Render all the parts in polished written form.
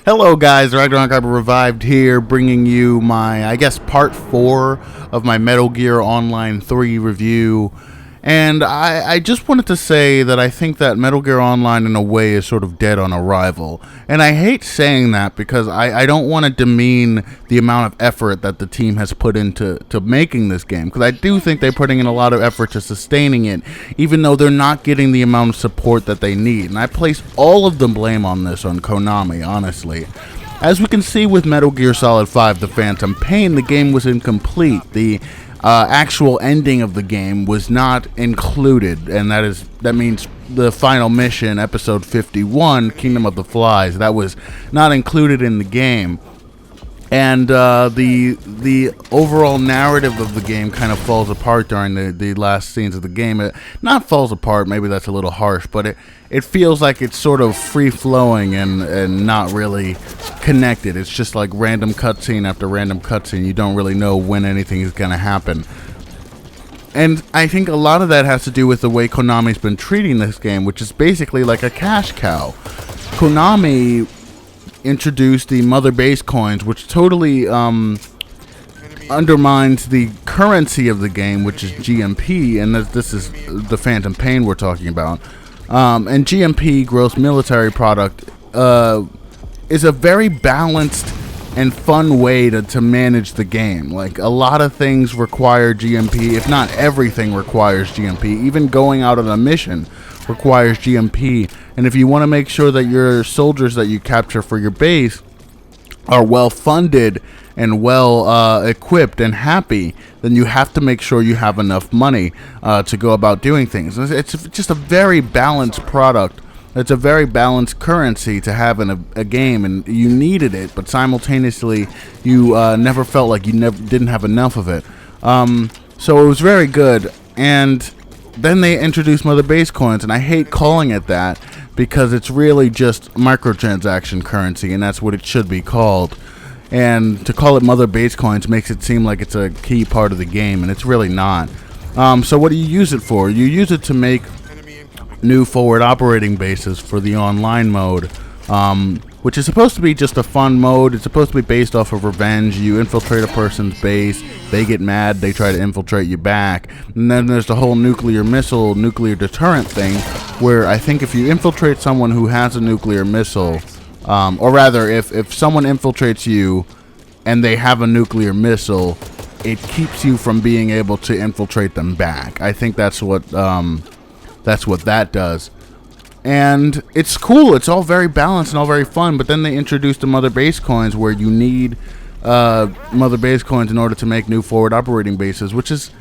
Hello guys, Ragnarok Hyper Revived here, bringing you my, I guess, part 4 of my Metal Gear Online 3 review. And I just wanted to say that I think that Metal Gear Online in a way is sort of dead on arrival. And I hate saying that because I don't want to demean the amount of effort that the team has put into making this game. Because I do think they're putting in a lot of effort to sustaining it, even though they're not getting the amount of support that they need. And I place all of the blame on this on Konami, honestly. As we can see with Metal Gear Solid 5 The Phantom Pain, the game was incomplete. The actual ending of the game was not included, and that means the final mission, episode 51, Kingdom of the Flies, that was not included in the game. And the overall narrative of the game kind of falls apart during the last scenes of the game. It not falls apart, maybe that's a little harsh, but it feels like it's sort of free-flowing and not really connected. It's just like random cutscene after random cutscene. You don't really know when anything is going to happen. And I think a lot of that has to do with the way Konami's been treating this game, which is basically like a cash cow. Konami introduced the Mother Base coins, which totally undermines the currency of the game, which is GMP, and this is the Phantom Pain we're talking about. And GMP, gross military product, is a very balanced and fun way to manage the game. Like, a lot of things require GMP, if not everything requires GMP. Even going out on a mission requires GMP, and if you want to make sure that your soldiers that you capture for your base are well funded and well equipped and happy, then you have to make sure you have enough money to go about doing things. It's just a very balanced product. It's a very balanced currency to have in a game, and you needed it, but simultaneously you never felt like you didn't have enough of it. So it was very good. And then they introduced Mother Base coins, and I hate calling it that because it's really just microtransaction currency, and that's what it should be called. And to call it Mother Base coins makes it seem like it's a key part of the game, and it's really not. So what do you use it for? You use it to make new forward operating bases for the online mode, which is supposed to be just a fun mode. It's supposed to be based off of revenge. You infiltrate a person's base, they get mad, they try to infiltrate you back. And then there's the whole nuclear deterrent thing, where I think if you infiltrate someone who has a nuclear missile, or rather, if someone infiltrates you and they have a nuclear missile, it keeps you from being able to infiltrate them back. I think that's what that does. And it's cool. It's all very balanced and all very fun. But then they introduced the Mother Base coins, where you need Mother Base coins in order to make new forward operating bases, which is,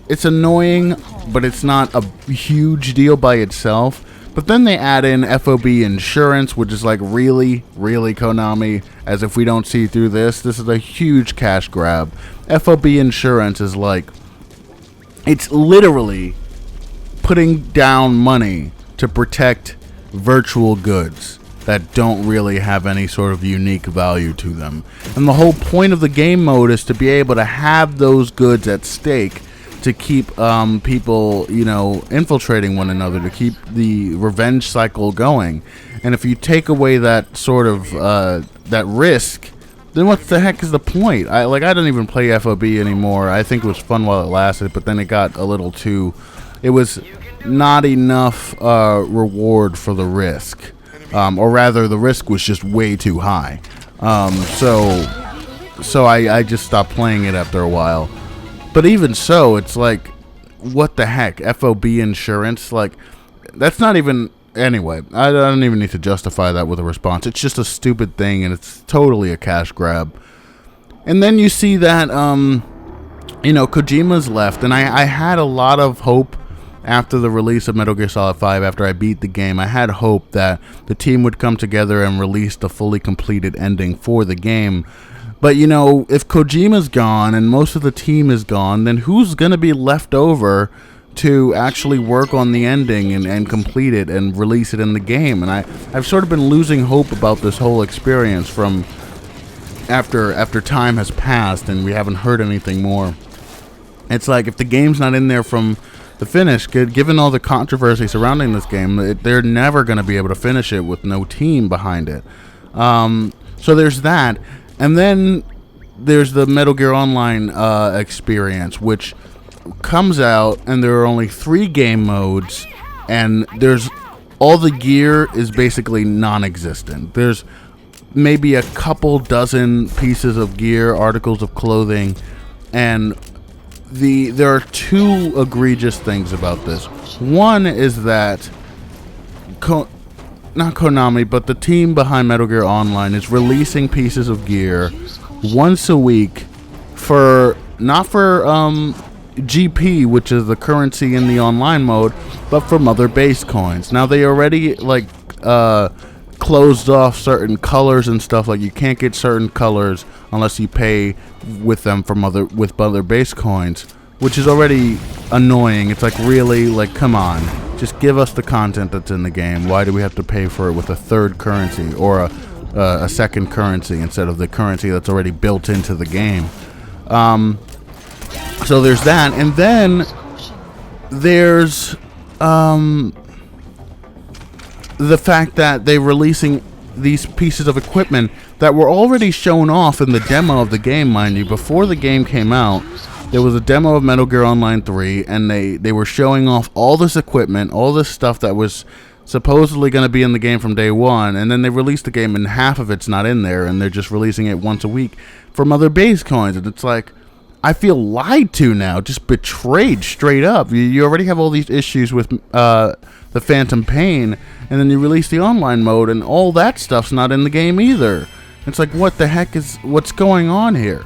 it's annoying, but it's not a huge deal by itself. But then they add in FOB insurance, which is like, really, really, Konami, as if we don't see through this. This is a huge cash grab. FOB insurance is like, it's literally putting down money to protect virtual goods that don't really have any sort of unique value to them. And the whole point of the game mode is to be able to have those goods at stake to keep people, infiltrating one another, to keep the revenge cycle going. And if you take away that sort of that risk, then what the heck is the point? I don't even play FOB anymore. I think it was fun while it lasted, but then it got a little too, it was not enough reward for the risk, or rather the risk was just way too high. So I just stopped playing it after a while. But even so, it's like, what the heck? FOB insurance? Like, that's not even, anyway, I don't even need to justify that with a response. It's just a stupid thing, and it's totally a cash grab. And then you see that Kojima's left, and I had a lot of hope after the release of Metal Gear Solid 5, after I beat the game. I had hope that the team would come together and release the fully completed ending for the game. But, if Kojima's gone and most of the team is gone, then who's going to be left over to actually work on the ending and complete it and release it in the game? And I've sort of been losing hope about this whole experience from after time has passed and we haven't heard anything more. It's like, if the game's not in there from the finish, given all the controversy surrounding this game, they're never going to be able to finish it with no team behind it. So there's that, and then there's the Metal Gear Online experience, which comes out, and there are only 3 game modes, and there's all the gear is basically non-existent. There's maybe a couple dozen pieces of gear, articles of clothing, and there are 2 egregious things about this. One is that not Konami, but the team behind Metal Gear Online is releasing pieces of gear once a week not for GP, which is the currency in the online mode, but for Mother Base coins. Now they already closed off certain colors and stuff. Like, you can't get certain colors unless you pay with them with Mother Base coins, which is already annoying. It's like, really, like, come on, just give us the content that's in the game. Why do we have to pay for it with a third currency or a second currency instead of the currency that's already built into the game? So there's that, and then there's the fact that they're releasing these pieces of equipment that were already shown off in the demo of the game, mind you. Before the game came out, there was a demo of Metal Gear Online 3, and they were showing off all this equipment, all this stuff that was supposedly going to be in the game from day one, and then they released the game and half of it's not in there, and they're just releasing it once a week for Mother Base coins, and it's like, I feel lied to now, just betrayed straight up. You already have all these issues with the Phantom Pain, and then you release the online mode, and all that stuff's not in the game either. It's like, what the heck what's going on here?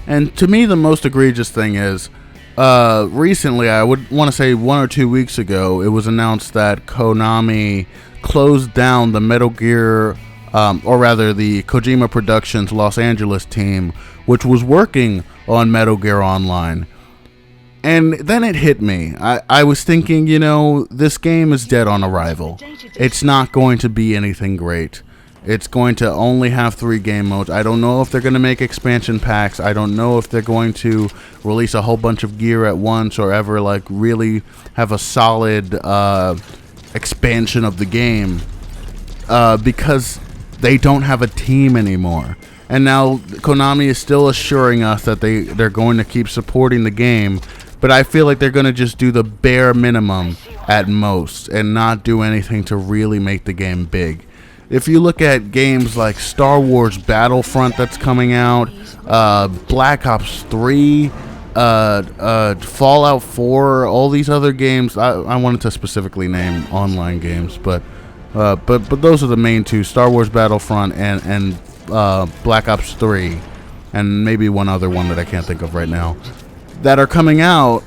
And to me, the most egregious thing is, recently, I would want to say 1 or 2 weeks ago, it was announced that Konami closed down the Metal Gear, or rather the Kojima Productions Los Angeles team, which was working on Metal Gear Online. And then it hit me. I was thinking, this game is dead on arrival. It's not going to be anything great. It's going to only have 3 game modes. I don't know if they're going to make expansion packs. I don't know if they're going to release a whole bunch of gear at once or ever really have a solid expansion of the game, because they don't have a team anymore. And now Konami is still assuring us that they're going to keep supporting the game, but I feel like they're going to just do the bare minimum at most and not do anything to really make the game big. If you look at games like Star Wars Battlefront that's coming out, Black Ops 3, Fallout 4, all these other games, I wanted to specifically name online games, but those are the main 2, Star Wars Battlefront and Black Ops 3, and maybe one other one that I can't think of right now, that are coming out.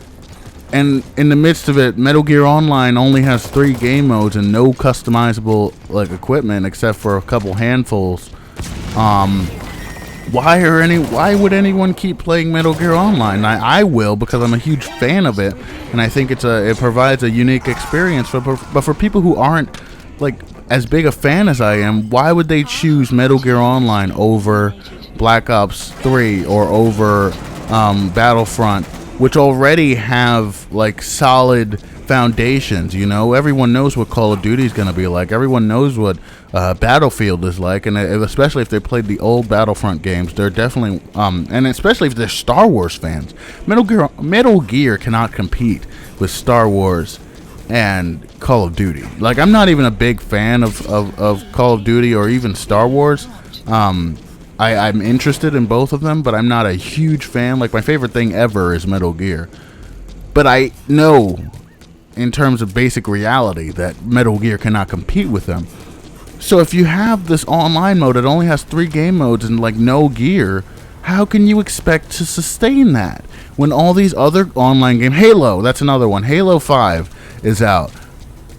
And in the midst of it, Metal Gear Online only has 3 game modes and no customizable equipment except for a couple handfuls. Why would anyone keep playing Metal Gear Online? I will, because I'm a huge fan of it, and I think it provides a unique experience. But for people who aren't as big a fan as I am, why would they choose Metal Gear Online over Black Ops 3 or over Battlefront, which already have solid foundations? Everyone knows what Call of Duty is going to be like. Everyone knows what Battlefield is like, and especially if they played the old Battlefront games, they're definitely and especially if they're Star Wars fans. Metal Gear cannot compete with Star Wars and Call of Duty. I'm not even a big fan of Call of Duty or even Star Wars. I'm interested in both of them, but I'm not a huge fan. My favorite thing ever is Metal Gear. But I know, in terms of basic reality, that Metal Gear cannot compete with them. So if you have this online mode that only has 3 game modes and no gear, how can you expect to sustain that when all these other online games, Halo, that's another one, Halo 5 is out.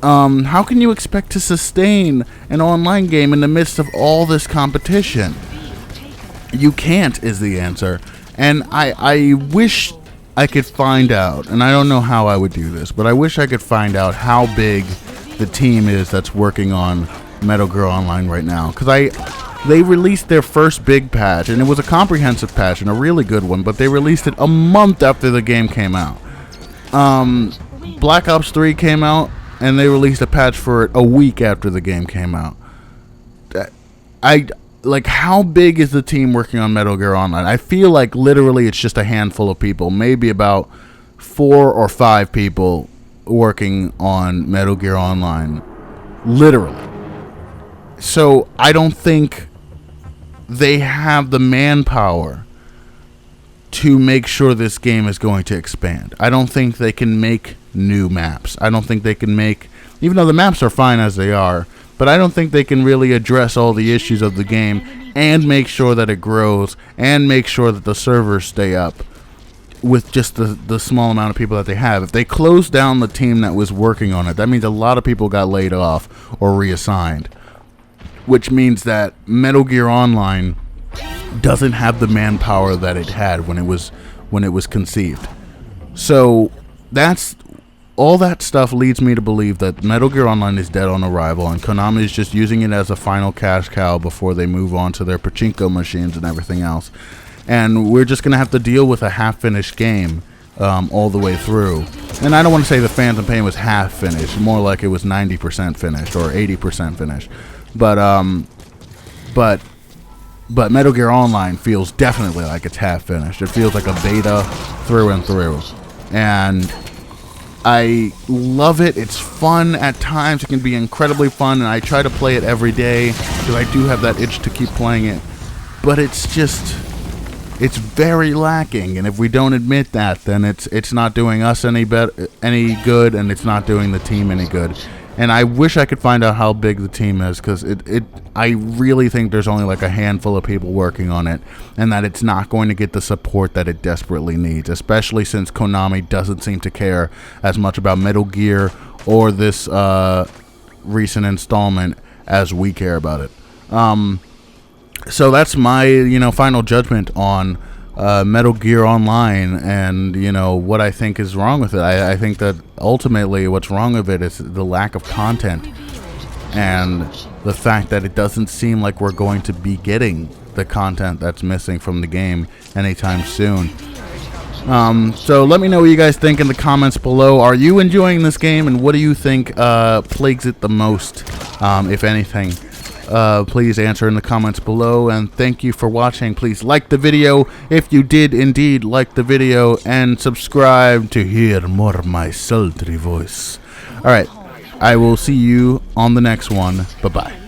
How can you expect to sustain an online game in the midst of all this competition? You can't, is the answer. And I wish I could find out, and I don't know how I would do this, but I wish I could find out how big the team is that's working on Metal Gear Online right now. Because they released their first big patch, and it was a comprehensive patch and a really good one, but they released it a month after the game came out. Black Ops 3 came out, and they released a patch for it a week after the game came out. like, how big is the team working on Metal Gear Online? I feel like literally it's just a handful of people, maybe about 4 or 5 people working on Metal Gear Online, literally. So I don't think they have the manpower to make sure this game is going to expand. I don't think they can make new maps. I don't think they can make, even though the maps are fine as they are, but I don't think they can really address all the issues of the game and make sure that it grows and make sure that the servers stay up with just the small amount of people that they have. If they close down the team that was working on it, that means a lot of people got laid off or reassigned, which means that Metal Gear Online doesn't have the manpower that it had when it was conceived. So that's all. That stuff leads me to believe that Metal Gear Online is dead on arrival, and Konami is just using it as a final cash cow before they move on to their pachinko machines and everything else. And we're just gonna have to deal with a half-finished game all the way through. And I don't want to say the Phantom Pain was half finished, more like it was 90% finished or 80% finished. But Metal Gear Online feels definitely like it's half finished. It feels like a beta through and through. And I love it. It's fun at times. It can be incredibly fun, and I try to play it every day because I do have that itch to keep playing it. But it's very lacking, and if we don't admit that, then it's not doing us any good, and it's not doing the team any good. And I wish I could find out how big the team is, because I really think there's only like a handful of people working on it, and that it's not going to get the support that it desperately needs, especially since Konami doesn't seem to care as much about Metal Gear or this recent installment as we care about it. So that's my, final judgment on Metal Gear Online, and what I think is wrong with it. I think that ultimately what's wrong with it is the lack of content and the fact that it doesn't seem like we're going to be getting the content that's missing from the game anytime soon. So let me know what you guys think in the comments below. Are you enjoying this game, and what do you think plagues it the most, if anything? Please answer in the comments below, and thank you for watching. Please like the video if you did indeed like the video, and subscribe to hear more of my sultry voice. Alright, I will see you on the next one. Bye-bye.